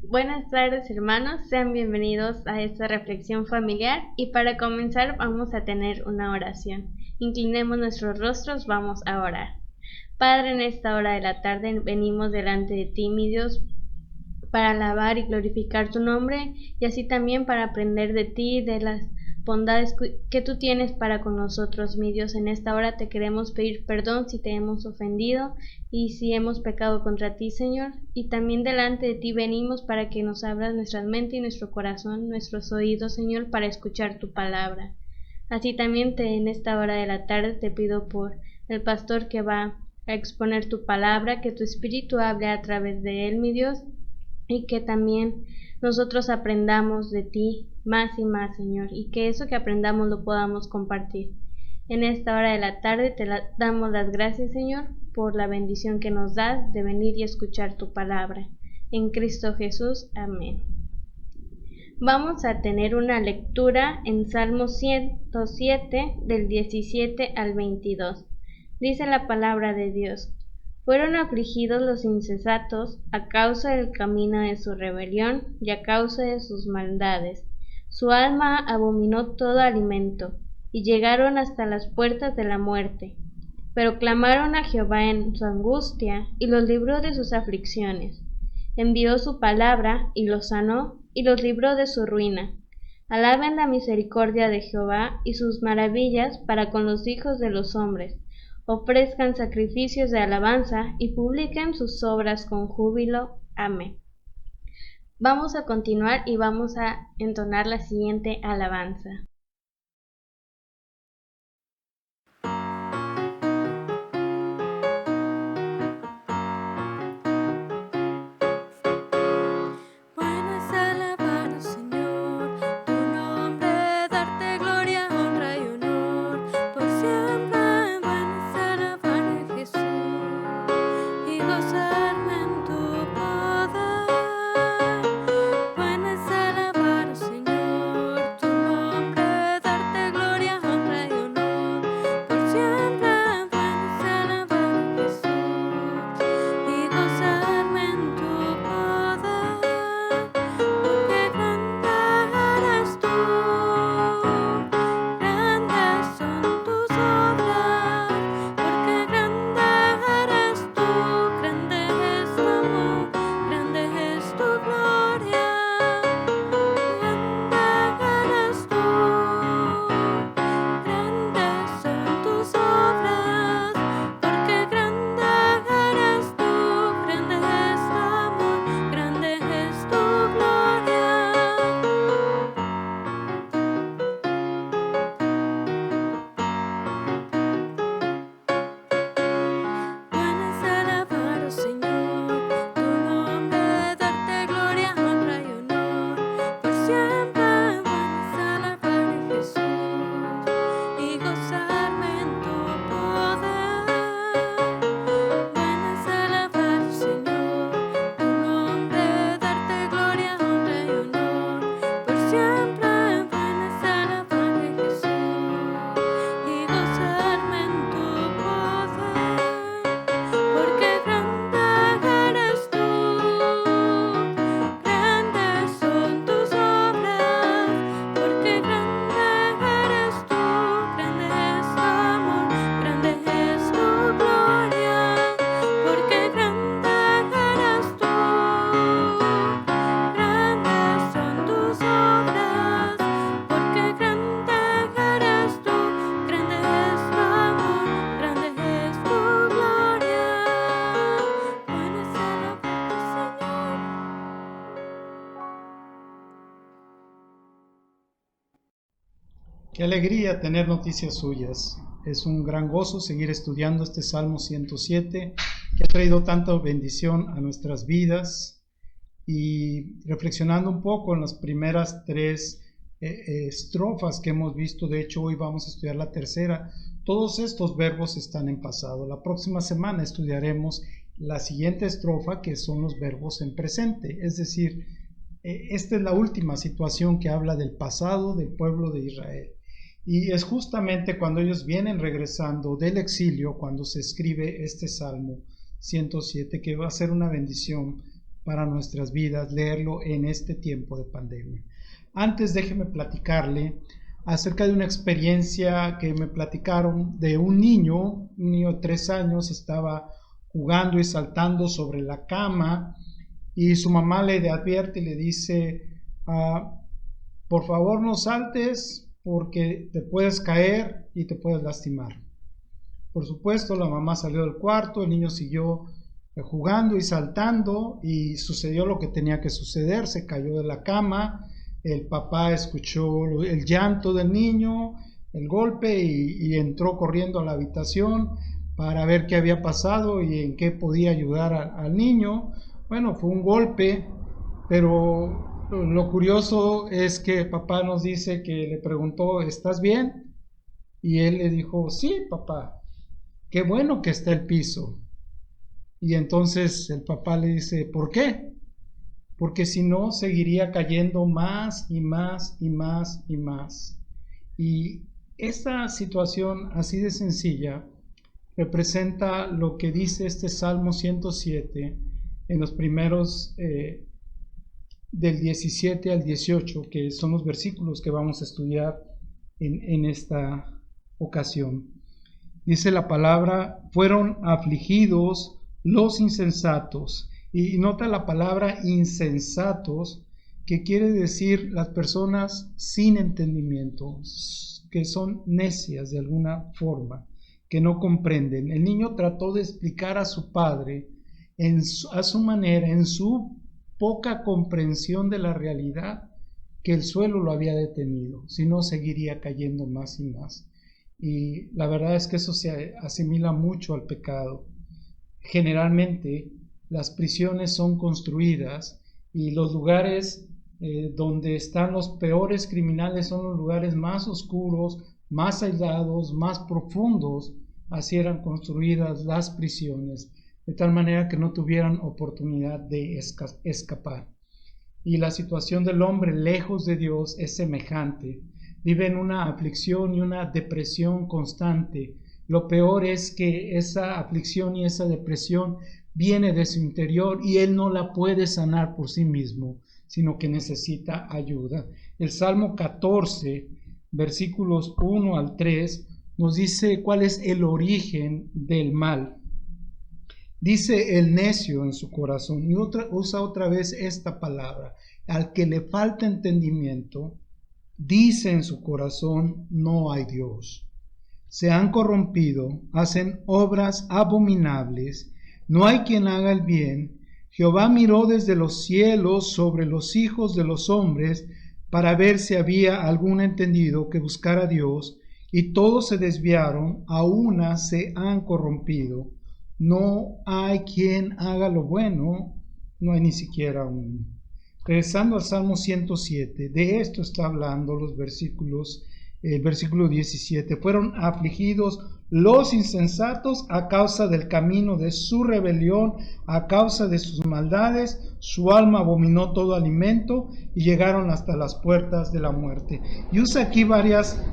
Buenas tardes, hermanos, sean bienvenidos a esta reflexión familiar y para comenzar vamos a tener una oración. Inclinemos nuestros rostros, vamos a orar. Padre, en esta hora de la tarde venimos delante de ti, mi Dios, para alabar y glorificar tu nombre y así también para aprender de ti, de las bondades que tú tienes para con nosotros, mi Dios. En esta hora te queremos pedir perdón si te hemos ofendido y si hemos pecado contra ti, Señor, y también delante de ti venimos para que nos abras nuestra mente y nuestro corazón, nuestros oídos, Señor, para escuchar tu palabra. Así también en esta hora de la tarde te pido por el pastor que va a exponer tu palabra, que tu espíritu hable a través de él, mi Dios, y que también nosotros aprendamos de ti más y más, Señor, y que eso que aprendamos lo podamos compartir. En esta hora de la tarde damos las gracias, Señor, por la bendición que nos das de venir y escuchar tu palabra. En Cristo Jesús. Amén. Vamos a tener una lectura en Salmo 107 del 17 al 22. Dice la palabra de Dios: Fueron afligidos los insensatos a causa del camino de su rebelión y a causa de sus maldades. Su alma abominó todo alimento, y llegaron hasta las puertas de la muerte. Pero clamaron a Jehová en su angustia, y los libró de sus aflicciones. Envió su palabra, y los sanó, y los libró de su ruina. Alaben la misericordia de Jehová y sus maravillas para con los hijos de los hombres. Ofrezcan sacrificios de alabanza y publiquen sus obras con júbilo. Amén. Vamos a continuar y vamos a entonar la siguiente alabanza. Qué alegría tener noticias suyas. Es un gran gozo seguir estudiando este Salmo 107, que ha traído tanta bendición a nuestras vidas, y reflexionando un poco en las primeras tres estrofas que hemos visto. De hecho, hoy vamos a estudiar la tercera. Todos estos verbos están en pasado. La próxima semana estudiaremos la siguiente estrofa, que son los verbos en presente, es decir, esta es la última situación que habla del pasado del pueblo de Israel. Y es justamente cuando ellos vienen regresando del exilio, cuando se escribe este Salmo 107, que va a ser una bendición para nuestras vidas leerlo en este tiempo de pandemia. Antes déjeme platicarle acerca de una experiencia que me platicaron de un niño de 3 años, estaba jugando y saltando sobre la cama y su mamá le advierte y le dice, por favor no saltes porque te puedes caer y te puedes lastimar. Por supuesto, la mamá salió del cuarto, el niño siguió jugando y saltando y sucedió lo que tenía que suceder, se cayó de la cama, el papá escuchó el llanto del niño, el golpe y entró corriendo a la habitación para ver qué había pasado y en qué podía ayudar al niño. Bueno, fue un golpe, pero lo curioso es que el papá nos dice que le preguntó, ¿estás bien? Y él le dijo, sí, papá, qué bueno que está el piso. Y entonces el papá le dice, ¿por qué? Porque si no, seguiría cayendo más y más y más y más. Y esta situación así de sencilla representa lo que dice este Salmo 107 en los primeros del 17 al 18, que son los versículos que vamos a estudiar en esta ocasión. Dice la palabra, fueron afligidos los insensatos. Y nota la palabra insensatos, que quiere decir las personas sin entendimiento, que son necias de alguna forma, que no comprenden. El niño trató de explicar a su padre a su manera, en su poca comprensión de la realidad, que el suelo lo había detenido, si no seguiría cayendo más y más. Y la verdad es que eso se asimila mucho al pecado. Generalmente las prisiones son construidas y los lugares donde están los peores criminales son los lugares más oscuros, más aislados, más profundos. Así eran construidas las prisiones, de tal manera que no tuvieran oportunidad de escapar. Y la situación del hombre lejos de Dios es semejante. Vive en una aflicción y una depresión constante. Lo peor es que esa aflicción y esa depresión viene de su interior y él no la puede sanar por sí mismo, sino que necesita ayuda. El Salmo 14, versículos 1 al 3, nos dice cuál es el origen del mal. Dice el necio en su corazón, y usa otra vez esta palabra, al que le falta entendimiento, dice en su corazón, no hay Dios. Se han corrompido, hacen obras abominables, no hay quien haga el bien. Jehová miró desde los cielos sobre los hijos de los hombres para ver si había algún entendido que buscara a Dios, y todos se desviaron, a una se han corrompido. No hay quien haga lo bueno, no hay ni siquiera uno. Regresando al Salmo 107, de esto está hablando los versículos, el versículo 17. Fueron afligidos los insensatos a causa del camino de su rebelión, a causa de sus maldades, su alma abominó todo alimento y llegaron hasta las puertas de la muerte. Y usa aquí varias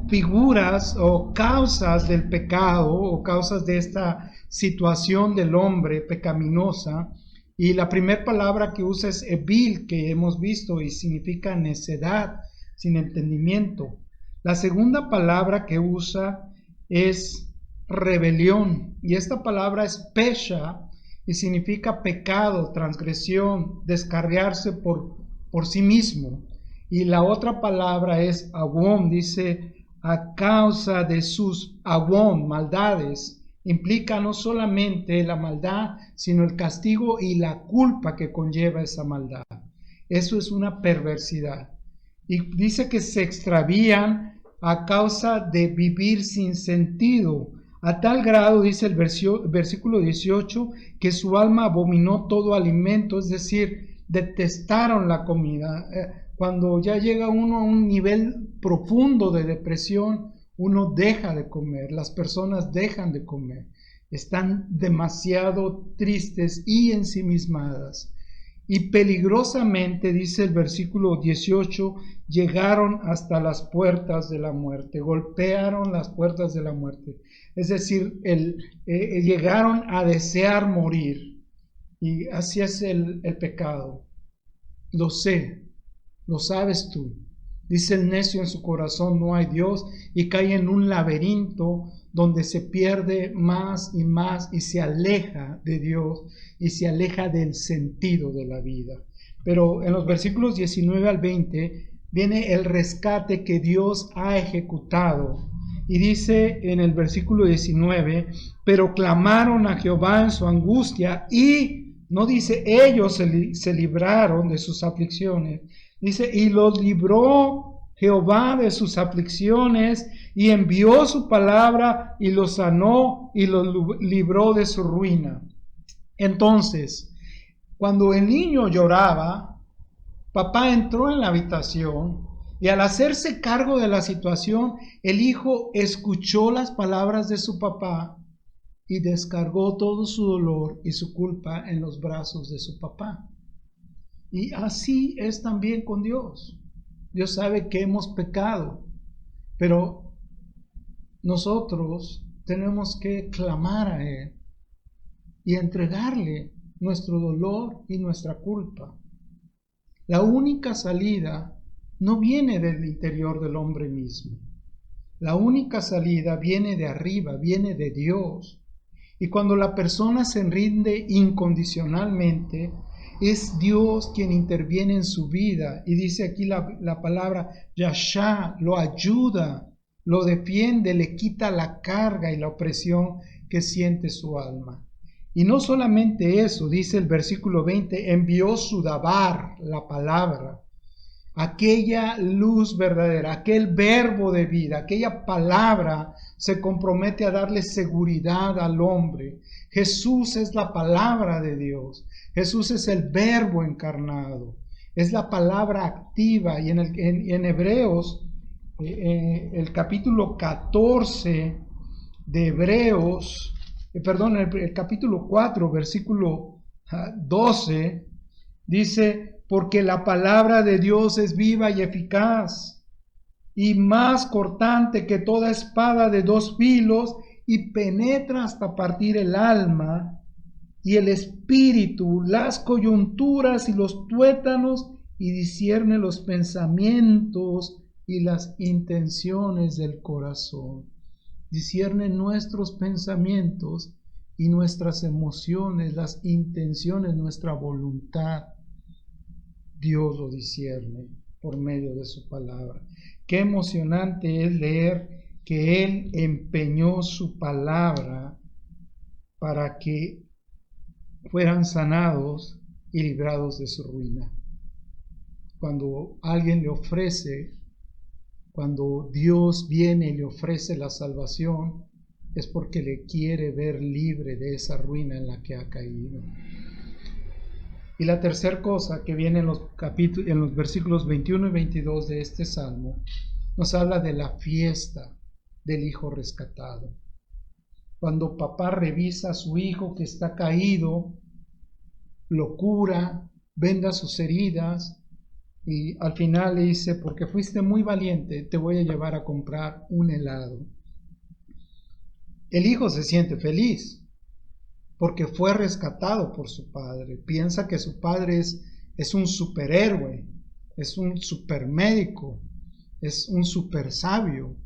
figuras o causas del pecado o causas de esta situación del hombre pecaminosa. Y la primera palabra que usa es evil, que hemos visto, y significa necedad, sin entendimiento. La segunda palabra que usa es rebelión, y esta palabra es pesha, y significa pecado, transgresión, descarriarse por sí mismo. Y la otra palabra es awon, dice a causa de sus awon, maldades. Implica no solamente la maldad, sino el castigo y la culpa que conlleva esa maldad. Eso es una perversidad. Y dice que se extravían a causa de vivir sin sentido, a tal grado, dice el versículo 18, que su alma abominó todo alimento, es decir, detestaron la comida. Cuando ya llega uno a un nivel profundo de depresión, uno deja de comer, las personas dejan de comer, están demasiado tristes y ensimismadas. Y peligrosamente, dice el versículo 18, llegaron hasta las puertas de la muerte, golpearon las puertas de la muerte. Es decir, llegaron a desear morir. Y así es el pecado. Lo sé, lo sabes tú. Dice el necio en su corazón, no hay Dios, y cae en un laberinto donde se pierde más y se aleja de Dios y se aleja del sentido de la vida. Pero en los versículos 19 al 20 viene el rescate que Dios ha ejecutado. Y dice en el versículo 19, pero clamaron a Jehová en su angustia y, no dice ellos se libraron de sus aflicciones, dice, y los libró Jehová de sus aflicciones y envió su palabra y los sanó y los libró de su ruina. Entonces, cuando el niño lloraba, papá entró en la habitación y al hacerse cargo de la situación, el hijo escuchó las palabras de su papá y descargó todo su dolor y su culpa en los brazos de su papá. Y así es también con Dios. Dios sabe que hemos pecado, pero nosotros tenemos que clamar a Él y entregarle nuestro dolor y nuestra culpa. La única salida no viene del interior del hombre mismo. La única salida viene de arriba, viene de Dios. Y cuando la persona se rinde incondicionalmente, es Dios quien interviene en su vida. Y dice aquí la palabra Yashá, lo ayuda, lo defiende, le quita la carga y la opresión que siente su alma. Y no solamente eso, dice el versículo 20, envió su dabar, la palabra, aquella luz verdadera, aquel verbo de vida, aquella palabra se compromete a darle seguridad al hombre. Jesús es la palabra de Dios. Jesús es el verbo encarnado. Es la palabra activa. Y en Hebreos, el capítulo 14 de Hebreos, el capítulo 4, versículo 12, dice, porque la palabra de Dios es viva y eficaz, y más cortante que toda espada de dos filos, y penetra hasta partir el alma y el espíritu, las coyunturas y los tuétanos, y discierne los pensamientos y las intenciones del corazón. Discierne nuestros pensamientos y nuestras emociones, las intenciones, nuestra voluntad. Dios lo discierne por medio de su palabra. Qué emocionante es leer que Él empeñó su palabra para que fueran sanados y librados de su ruina. Cuando alguien le ofrece, cuando Dios viene y le ofrece la salvación, es porque le quiere ver libre de esa ruina en la que ha caído. Y la tercera cosa que viene en los versículos 21 y 22 de este salmo, nos habla de la fiesta del hijo rescatado. Cuando papá revisa a su hijo que está caído, lo cura, venda sus heridas y al final le dice, porque fuiste muy valiente, te voy a llevar a comprar un helado. El hijo se siente feliz porque fue rescatado por su padre. Piensa que su padre es un superhéroe, es un supermédico, es un super sabio.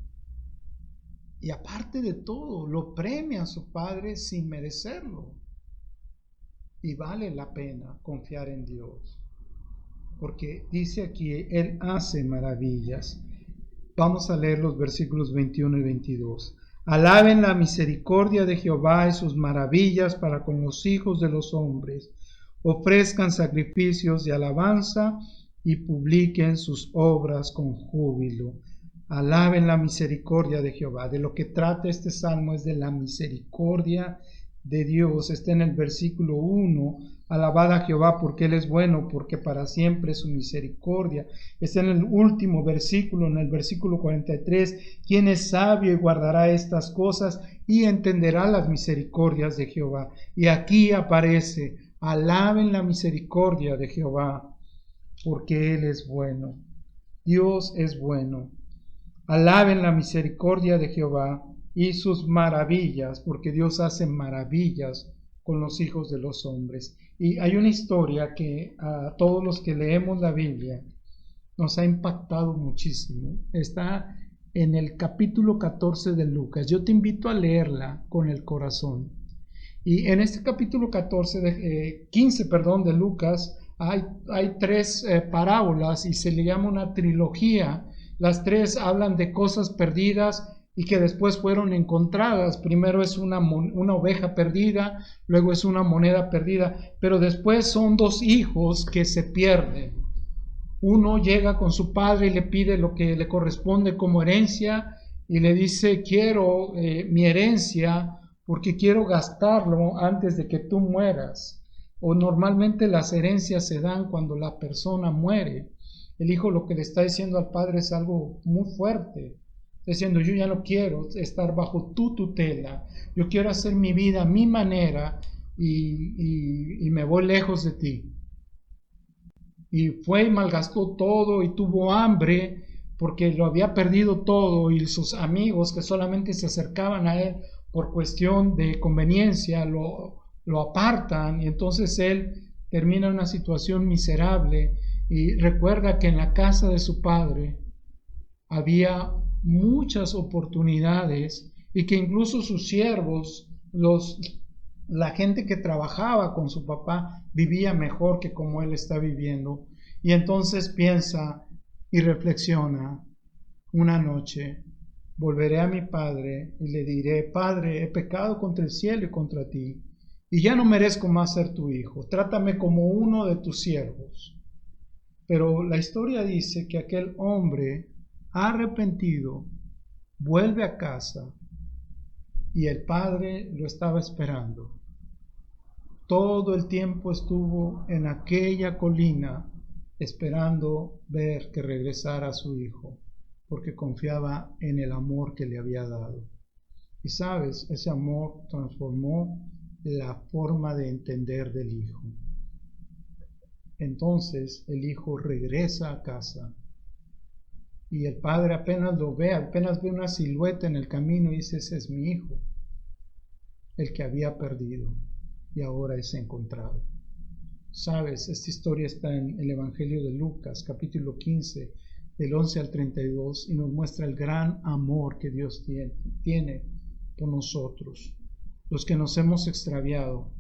Y aparte de todo, lo premia a su padre sin merecerlo. Y vale la pena confiar en Dios, porque dice aquí, Él hace maravillas. Vamos a leer los versículos 21 y 22. Alaben la misericordia de Jehová y sus maravillas para con los hijos de los hombres. Ofrezcan sacrificios de alabanza y publiquen sus obras con júbilo. Alaben la misericordia de Jehová. De lo que trata este salmo es de la misericordia de Dios. Está en el versículo 1. Alabad a Jehová porque Él es bueno, porque para siempre es su misericordia. Está en el último versículo, en el versículo 43. Quien es sabio y guardará estas cosas y entenderá las misericordias de Jehová. Y aquí aparece, alaben la misericordia de Jehová, porque Él es bueno. Dios es bueno. Alaben la misericordia de Jehová y sus maravillas, porque Dios hace maravillas con los hijos de los hombres. Y hay una historia que a todos los que leemos la Biblia nos ha impactado muchísimo. Está en el capítulo 14 de Lucas. Yo te invito a leerla con el corazón. Y en este capítulo 15 de Lucas hay tres parábolas y se le llama una trilogía. Las tres hablan de cosas perdidas y que después fueron encontradas. Primero es una oveja perdida, luego es una moneda perdida, pero después son dos hijos que se pierden. Uno llega con su padre y le pide lo que le corresponde como herencia y le dice: quiero mi herencia porque quiero gastarlo antes de que tú mueras. O normalmente las herencias se dan cuando la persona muere. El hijo lo que le está diciendo al padre es algo muy fuerte. Está diciendo: yo ya no quiero estar bajo tu tutela, yo quiero hacer mi vida a mi manera y me voy lejos de ti. Y fue y malgastó todo y tuvo hambre porque lo había perdido todo, y sus amigos que solamente se acercaban a él por cuestión de conveniencia lo apartan, y entonces él termina en una situación miserable. Y recuerda que en la casa de su padre había muchas oportunidades y que incluso sus siervos, la gente que trabajaba con su papá, vivía mejor que como él está viviendo. Y entonces piensa y reflexiona: una noche volveré a mi padre y le diré: Padre, he pecado contra el cielo y contra ti, y ya no merezco más ser tu hijo, trátame como uno de tus siervos. Pero la historia dice que aquel hombre arrepentido vuelve a casa y el padre lo estaba esperando. Todo el tiempo estuvo en aquella colina esperando ver que regresara su hijo, porque confiaba en el amor que le había dado. Y sabes, ese amor transformó la forma de entender del hijo. Entonces el hijo regresa a casa y el padre apenas lo ve, apenas ve una silueta en el camino y dice: ese es mi hijo, el que había perdido y ahora es encontrado. Sabes, esta historia está en el Evangelio de Lucas, capítulo 15, del 11 al 32, y nos muestra el gran amor que Dios tiene por nosotros, los que nos hemos extraviado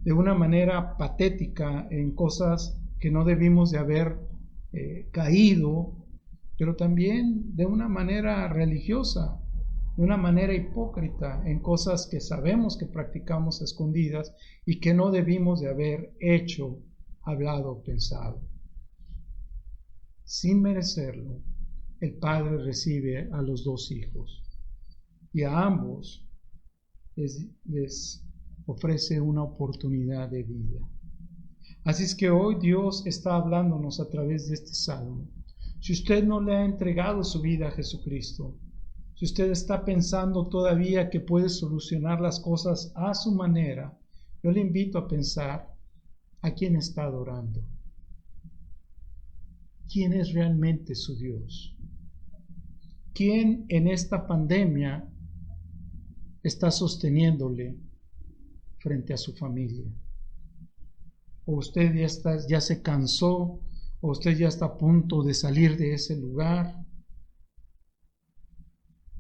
de una manera patética en cosas que no debimos de haber caído, pero también de una manera religiosa, de una manera hipócrita, en cosas que sabemos que practicamos escondidas y que no debimos de haber hecho, hablado, pensado. Sin merecerlo, el padre recibe a los dos hijos y a ambos les ofrece una oportunidad de vida. Así es que hoy Dios está hablándonos a través de este salmo. Si usted no le ha entregado su vida a Jesucristo, si usted está pensando todavía que puede solucionar las cosas a su manera, yo le invito a pensar: ¿a quién está adorando? ¿Quién es realmente su Dios? ¿Quién en esta pandemia está sosteniéndole frente a su familia? ¿O usted ya se cansó? ¿O usted ya está a punto de salir de ese lugar?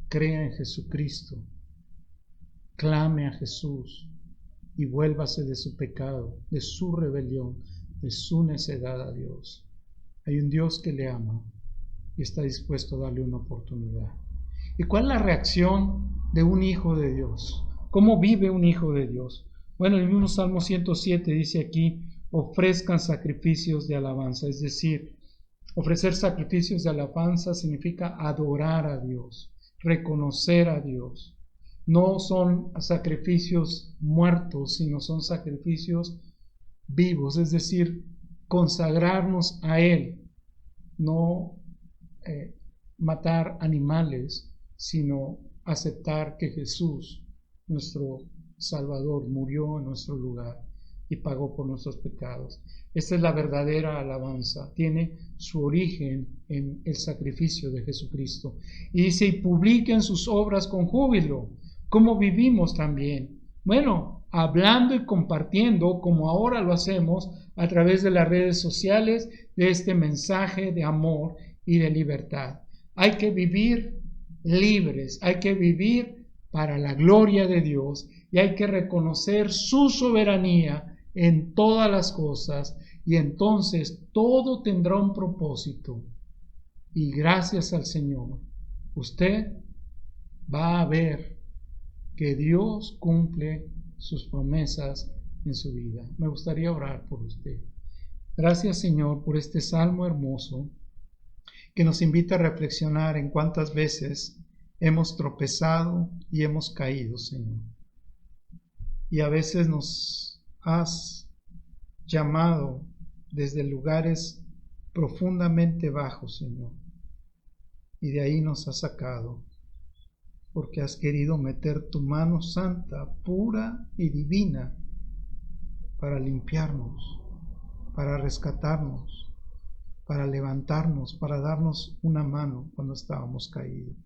Crea en Jesucristo, clame a Jesús y vuélvase de su pecado, de su rebelión, de su necedad a Dios. Hay un Dios que le ama y está dispuesto a darle una oportunidad. ¿Y cuál es la reacción de un hijo de Dios? ¿Cómo vive un hijo de Dios? Bueno, el mismo Salmo 107 dice aquí: ofrezcan sacrificios de alabanza. Es decir, ofrecer sacrificios de alabanza significa adorar a Dios, reconocer a Dios. No son sacrificios muertos, sino son sacrificios vivos, es decir, consagrarnos a Él, no matar animales, sino aceptar que Jesús, nuestro Salvador, murió en nuestro lugar y pagó por nuestros pecados. Esta es la verdadera alabanza, tiene su origen en el sacrificio de Jesucristo. Y dice: y publiquen sus obras con júbilo. ¿Cómo vivimos también? Bueno, hablando y compartiendo, como ahora lo hacemos a través de las redes sociales, de este mensaje de amor y de libertad. Hay que vivir libres, hay que vivir para la gloria de Dios y hay que reconocer su soberanía en todas las cosas, y entonces todo tendrá un propósito. Y gracias al Señor, usted va a ver que Dios cumple sus promesas en su vida. Me gustaría orar por usted. Gracias, Señor, por este salmo hermoso que nos invita a reflexionar en cuántas veces hemos tropezado y hemos caído, Señor. Y a veces nos has llamado desde lugares profundamente bajos, Señor, y de ahí nos has sacado, porque has querido meter tu mano santa, pura y divina para limpiarnos, para rescatarnos, para levantarnos, para darnos una mano cuando estábamos caídos.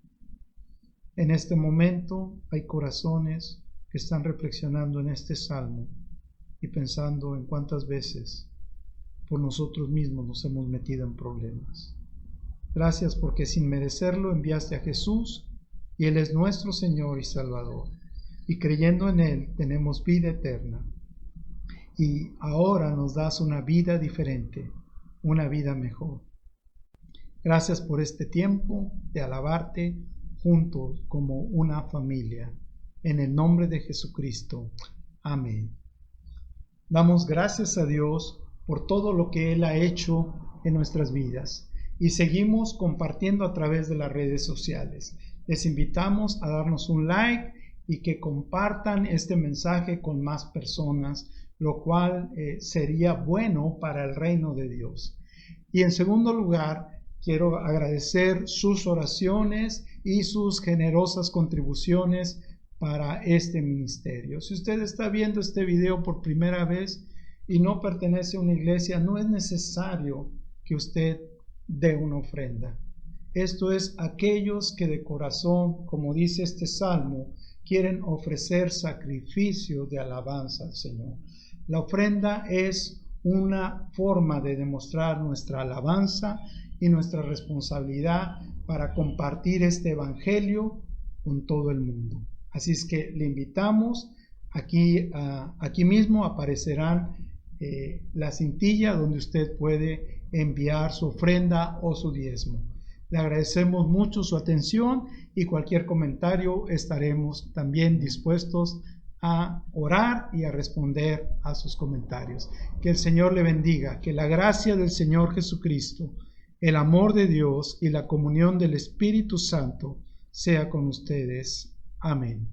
En este momento hay corazones que están reflexionando en este salmo y pensando en cuántas veces por nosotros mismos nos hemos metido en problemas. Gracias porque sin merecerlo enviaste a Jesús y Él es nuestro Señor y Salvador. Y creyendo en Él tenemos vida eterna. Y ahora nos das una vida diferente, una vida mejor. Gracias por este tiempo de alabarte juntos como una familia. En el nombre de Jesucristo. Amén. Damos gracias a Dios por todo lo que Él ha hecho en nuestras vidas y seguimos compartiendo a través de las redes sociales. Les invitamos a darnos un like y que compartan este mensaje con más personas, lo cual sería bueno para el reino de Dios. Y en segundo lugar, quiero agradecer sus oraciones y sus generosas contribuciones para este ministerio. Si usted está viendo este video por primera vez y no pertenece a una iglesia, no es necesario que usted dé una ofrenda. Esto es aquellos que de corazón, como dice este salmo, quieren ofrecer sacrificio de alabanza al Señor. La ofrenda es una forma de demostrar nuestra alabanza y nuestra responsabilidad para compartir este evangelio con todo el mundo. Así es que le invitamos, aquí mismo aparecerán la cintilla donde usted puede enviar su ofrenda o su diezmo. Le agradecemos mucho su atención y cualquier comentario estaremos también dispuestos a orar y a responder a sus comentarios. Que el Señor le bendiga, que la gracia del Señor Jesucristo, el amor de Dios y la comunión del Espíritu Santo sea con ustedes. Amén.